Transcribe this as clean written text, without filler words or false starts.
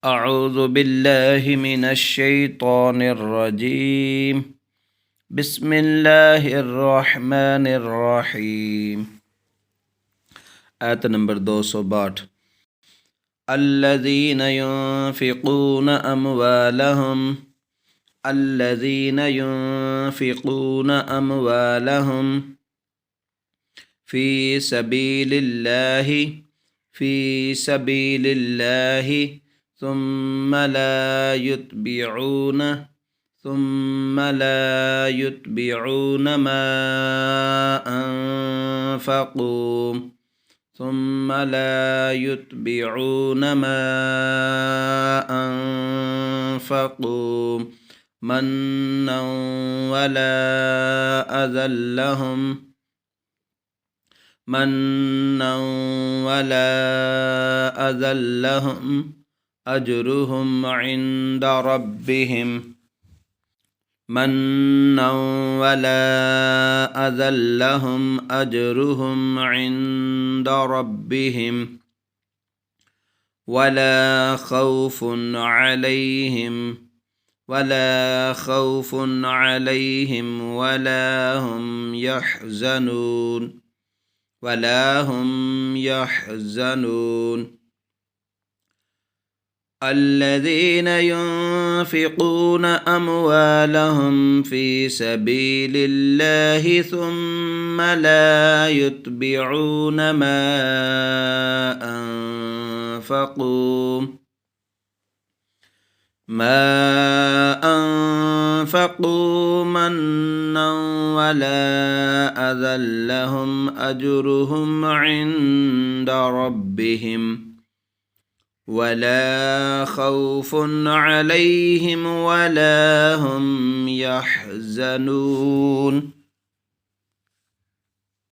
أعوذ بالله من الشيطان الرجيم بسم الله الرحمن الرحيم آيت نمبر 262 الذين ينفقون أموالهم في سبيل الله ثم لا يتبعون ما أنفقوا منا ولا أذى لهم أجرهم عند ربهم ولا خوف عليهم ولا هم يحزنون الذين ينفقون أموالهم في سبيل الله ثم لا يتبعون ما أنفقوا منا ولا أذى لهم أجرهم عند ربهم ولا خوف عليهم ولا هم يحزنون